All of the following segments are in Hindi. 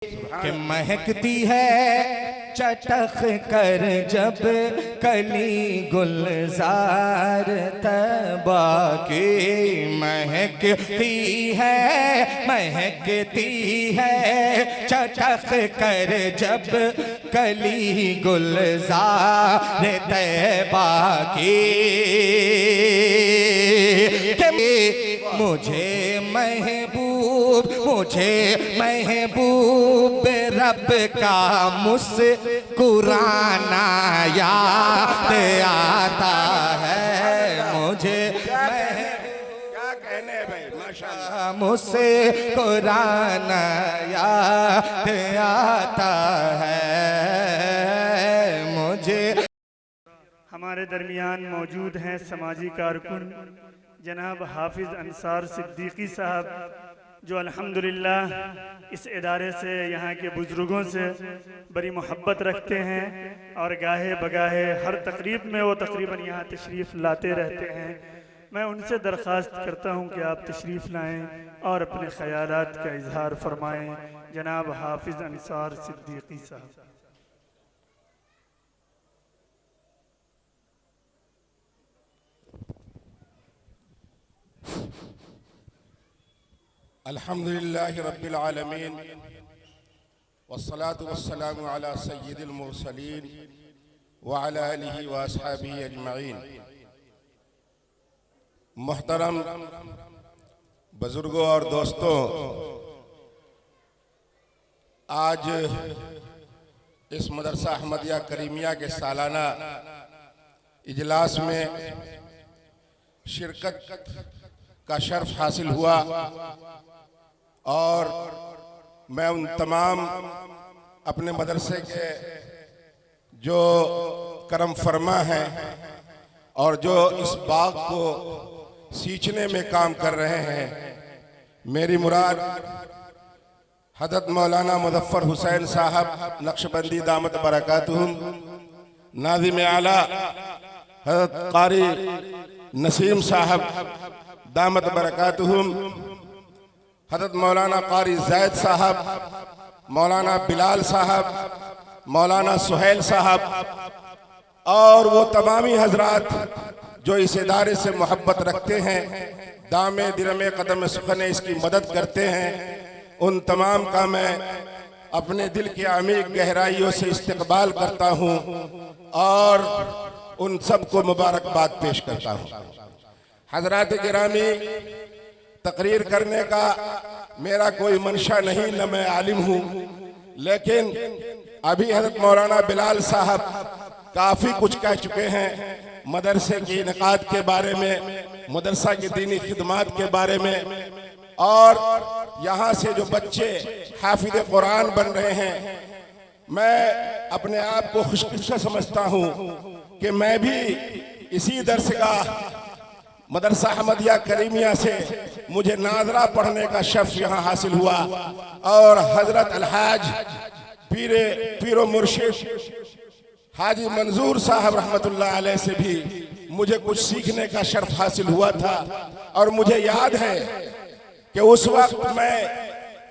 कि महकती है चटक कर जब कली गुलजार तबा की महकती है चटक कर जब कली गुलजार तबा की मुझे महबूब रब का मुस्कुराना याद आता है। मुझे क्या कहने भाई, माशाअल्लाह। मुस्कुराना याद आता है मुझे। हमारे दरमियान मौजूद हैं समाजी कारकुन जनाब हाफिज़ अंसार सिद्दीकी साहब, जो अल्हम्दुलिल्लाह इस इदारे से, यहाँ के बुज़ुर्गों से बड़ी मोहब्बत रखते हैं और गाहे बगाहे हर तकरीब में वो तकरीबन यहाँ तशरीफ़ लाते रहते हैं। मैं उनसे दरख्वास्त करता हूँ कि आप तशरीफ़ लाएँ और अपने ख़यालात का इजहार फरमाएँ। जनाब हाफिज़ अंसार सिद्दीकी साहब। अल्हम्दुलिल्लाहि रब्बिल आलमीन वस्सलातु वस्सलामु अला सय्यिदिल मुरसलीन व अला आलिहि व अस्हाबिहि अजमईन। मोहतरम बुजुर्गों और दोस्तों, आज इस मदरसा अहमदिया करीमिया के सालाना इजलास में शिरकत का शर्फ हासिल हुआ और मैं उन तमाम अपने मदरसे के जो करम फरमा हैं और जो इस बाग को सींचने में काम कर रहे हैं, मेरी मुराद हज़रत मौलाना मुज़फ़्फ़र हुसैन साहब नक्शबंदी दामत बरकातुहुम, नाज़िम आला हज़रत क़ारी नसीम साहब दामत बरकातुहुम, हज़रत मौलाना क़ारी ज़ैद साहब, मौलाना बिलाल साहब, मौलाना सुहेल साहब और वो तमामी हजरात जो इस इदारे से मोहब्बत रखते हैं, दामे दिरमे कदम सुखने इसकी मदद करते हैं, उन तमाम का मैं अपने दिल की अमीर गहराइयों से इस्तकबाल करता हूँ और उन सबको मुबारकबाद पेश करता हूँ। हजरात गिरामी, तकरीर करने का मेरा कोई मंशा नहीं, न मैं आलिम हूँ, लेकिन अभी हज़रत मौलाना बिलाल साहब काफ़ी कुछ कह चुके हैं मदरसे की इनकाद के बारे में, मदरसा की दीनी खिदमात के बारे में, और यहाँ से जो बच्चे हाफिज़ कुरान बन रहे हैं, मैं अपने आप को खुशकिस्मत समझता हूँ कि मैं भी इसी दरसगाह मदरसा अहमदिया करीमिया से मुझे नाज़रा पढ़ने का शर्फ यहाँ हासिल हुआ और हजरत अलहाज पीरो मुर्शिद हाजी मंजूर साहब रहमतुल्लाह अलैह से भी मुझे कुछ सीखने का शर्फ हासिल हुआ था। और मुझे याद है कि उस वक्त मैं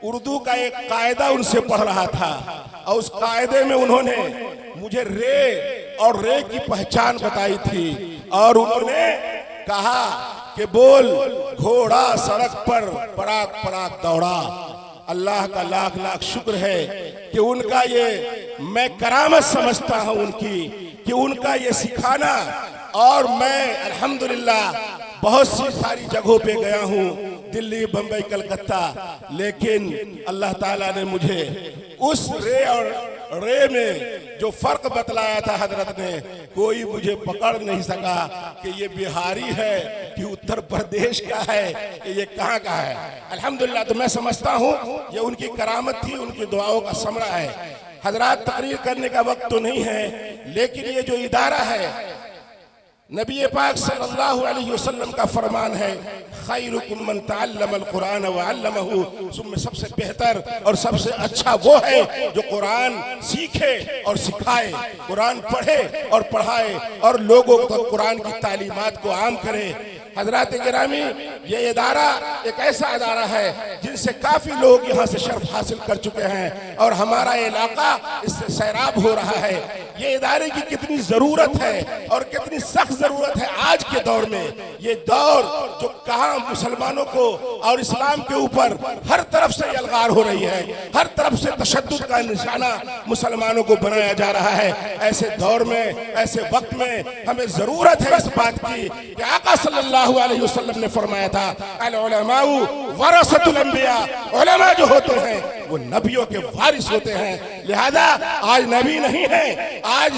उर्दू का एक कायदा उनसे पढ़ रहा था और उस कायदे में उन्होंने मुझे रे और रे की पहचान बताई थी और उन्होंने कहा कि बोल घोड़ा सड़क पर पराग पराग दौड़ा। अल्लाह का लाख लाख शुक्र है कि उनका ये मैं करामत समझता हूँ उनकी, कि उनका ये सिखाना, और मैं अल्हम्दुलिल्लाह बहुत सी सारी जगहों पे गया हूँ, दिल्ली, बम्बई, कलकत्ता, लेकिन अल्लाह ताला ने मुझे उस रे और रे में जो फर्क बतलाया था हजरत ने, कोई मुझे पकड़ नहीं सका कि ये बिहारी है कि उत्तर प्रदेश का है कि ये कहाँ का है। अल्हम्दुलिल्लाह, तो मैं समझता हूँ ये उनकी करामत थी, उनकी दुआओं का समरा है। हजरात, तकरीर करने का वक्त तो नहीं है, लेकिन ये जो इदारा है, नबी पाक सल्लल्लाहु अलैहि वसल्लम का फरमान है, खैरुकुम मन तअल्लमल कुरान व अल्लमहु, तुम में सबसे बेहतर और सबसे अच्छा वो है जो कुरान सीखे और सिखाए, कुरान पढ़े और पढ़ाए और लोगों को कुरान की तालीमात को आम करे। हजरात गिरामी, ये इदारा एक ऐसा इदारा है जिनसे काफी लोग यहाँ से शर्फ हासिल कर चुके हैं और हमारा इलाका इससे सैराब हो रहा है। ये इदारे की कितनी जरूरत है और कितनी सख्त जरूरत है आज के दौर में। ये दौर जो कहाँ मुसलमानों को और इस्लाम के ऊपर हर तरफ से यलगार हो रही है, हर तरफ से तशद्दुद का निशाना मुसलमानों को बनाया जा रहा है। ऐसे दौर में, ऐसे वक्त में हमें जरूरत है इस बात की कि आका सल्लल्लाहु अलैहि वसल्लम ने फरमाया था, अल उलमाउ वरसतुल अंबिया, उलमा जो होते हैं वो नबियों के वारिस होते हैं। लिहाजा आज नबी नहीं है, आज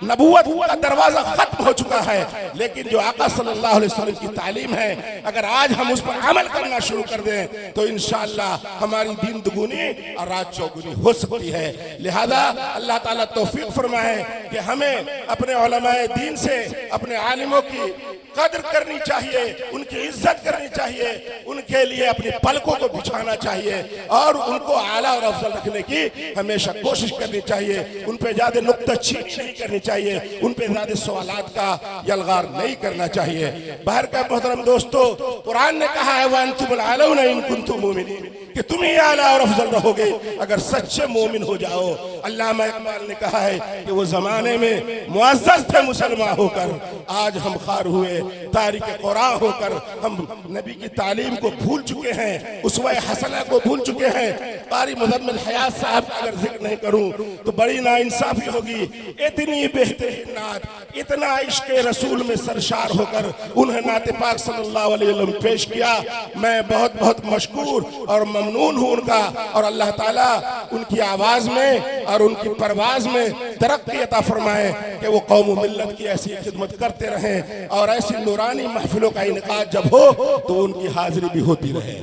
नबूवत का दरवाजा खत्म हो चुका है, लेकिन जो आका सल्लल्लाहु अलैहि वसल्लम की तालीम है अगर आज हम उस पर अमल करना शुरू कर दें तो इंशाअल्लाह हमारी दीन दुगुनी और रात चौगुनी हो सकती है। लिहाजा अल्लाह ताला तौफीक फरमाए कि हमें अपने उलमाए दीन से, अपने आलिमों की कदर करनी चाहिए, उनकी इज्जत करनी चाहिए, उनके लिए अपनी पलकों को बिछाना चाहिए और उनको आला और अफजल रखने की हमेशा कोशिश करनी चाहिए। उन पे ज्यादा नुक्ताचीनी नहीं करनी चाहिए, उन पे ज्यादा सवालात का यलगार नहीं करना चाहिए। बाहर का मोहतरम दोस्तों, कुरान ने कहा है वअंतुमुल आलौना इन कुंतुम मुमिनीन, कि तुम ही आला और अफजल रहोगे अगर सच्चे मोमिन हो जाओ। अल्लामा इकबाल ने कहा है कि वो जमाने में मुअज़्ज़ज़ थे मुसलमान होकर, आज हम खार हुए तारिक कुरान होकर। हम नबी की तालीम को भूल चुके हैं, उसवा हसना को भूल चुके हैं। कारी मुज़म्मिल हयात साहब का अगर जिक्र नहीं करूं तो बड़ी नाइंसाफी होगी। इतनी बेहतरीन नात, इतना इश्क़ रसूल में सरशार होकर उन्हें नाते पाक सल्लल्लाहु अलैहि वसल्लम पेश किया। मैं बहुत बहुत मशकूर और ममनून हूँ उनका, और अल्लाह ताला उनकी आवाज में और उनकी परवाज में तरक्की अता फरमाए कि वो कौम मिल्लत की ऐसी खिदमत करते रहें और ऐसी नूरानी महफिलों का इनकाद जब हो तो उनकी हाजिरी भी होती रहे।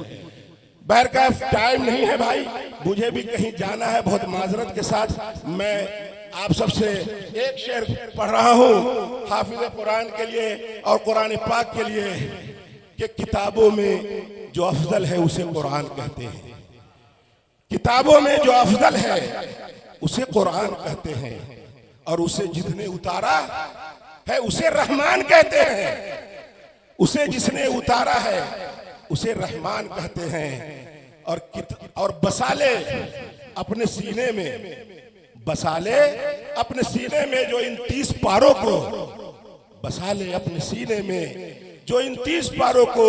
बहरकैफ टाइम नहीं है भाई, मुझे भी कहीं जाना है, बहुत माजरत के साथ मैं आप सबसे एक शेर पढ़ रहा हूँ हाफिज कुरान के लिए और कुरान पाक के लिए कि किताबों में जो अफजल है उसे कुरान कहते हैं। किताबों में जो अफजल है उसे कुरान कहते हैं और उसे जिसने उतारा है उसे रहमान कहते हैं। उसे जिसने उतारा है उसे रहमान कहते हैं। और बसाले अपने सीने में, बसाले अपने सीने में जो इन 30 पारों को, बसाले अपने सीने में जो इन 30 पारों को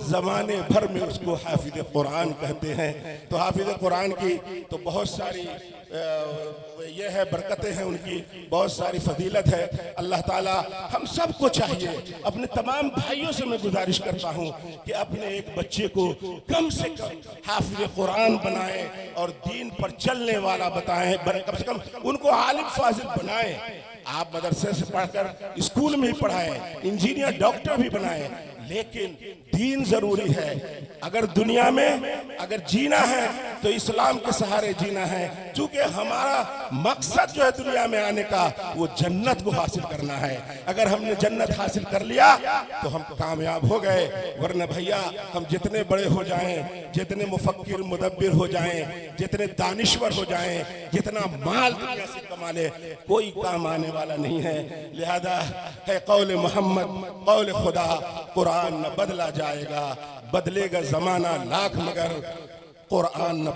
जमाने भर में उसको हाफिज कुरान कहते हैं। तो हाफिज कुरान की तो बहुत सारी ये है बरकतें हैं, उनकी बहुत सारी फजीलत है। अल्लाह ताला हम सबको चाहिए, अपने तमाम भाइयों से मैं गुजारिश करता हूँ कि अपने एक बच्चे को कम से कम हाफिज कुरान बनाएं और दीन पर चलने वाला बताएं, कम से कम उनको आलिम फाजिल बनाएं। आप मदरसे से पढ़कर स्कूल में ही पढ़ाएं, इंजीनियर डॉक्टर भी बनाएं, लेकिन दीन जरूरी है। अगर दुनिया में अगर जीना है तो इस्लाम के सहारे जीना है, क्योंकि हमारा मकसद जो है दुनिया में आने का वो जन्नत को हासिल करना है। अगर हमने जन्नत हासिल कर लिया तो हम कामयाब हो गए, वरना भैया हम जितने बड़े हो जाएं, जितने मुफक्किर मुदब्बिर हो जाएं, जितने दानिश्वर हो जाएं, जितना माल दुनिया से कमा ले, कोई काम आने वाला नहीं है। लिहाजा है कौल मोहम्मद कौल खुदा, कुरान न बदला जाएगा, बदलेगा जमाना लाख मगर कुरान न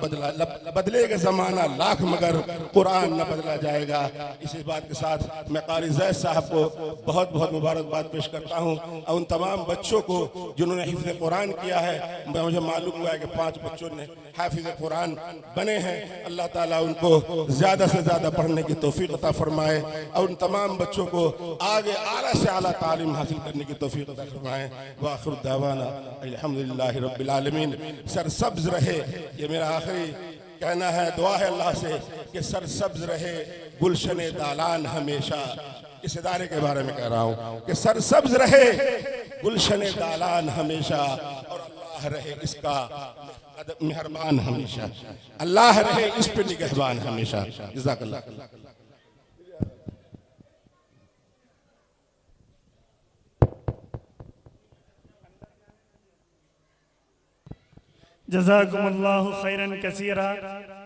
बदलेगा जमाना लाख मगर कुरान न बदला जाएगा। इसी बात के साथ मैं कारी ज़ैद साहब को बहुत बहुत मुबारकबाद पेश करता हूँ और उन तमाम बच्चों को जिन्होंने हिफ्ज़ कुरान किया है। मुझे मालूम हुआ है कि 5 बच्चों ने हाफिज़ कुरान बने हैं। अल्लाह ताला उनको ज़्यादा से ज़्यादा पढ़ने की तौफीक अता फरमाए और उन तमाम बच्चों को आगे आला से आला तालीम हासिल करने की तौफीक अता फरमाए। व आखिर दावाना अल्हम्दुलिल्लाहि रब्बिल आलमीन। सरसब्ज रहे, ये मेरा आखिरी कहना है, दुआ है अल्लाह से कि सरसब्ज रहे गुलशने दालान हमेशा। इस इदारे के बारे में कह रहा हूँ कि सरसब्ज रहे गुलशने दालान हमेशा और अल्लाह रहे इसका मेहरबान हमेशा, अल्लाह रहे इस पे निगहबान हमेशा। जज़ाकल्लाह। जज़ाकुमुल्लाहु खैरन कसीरा।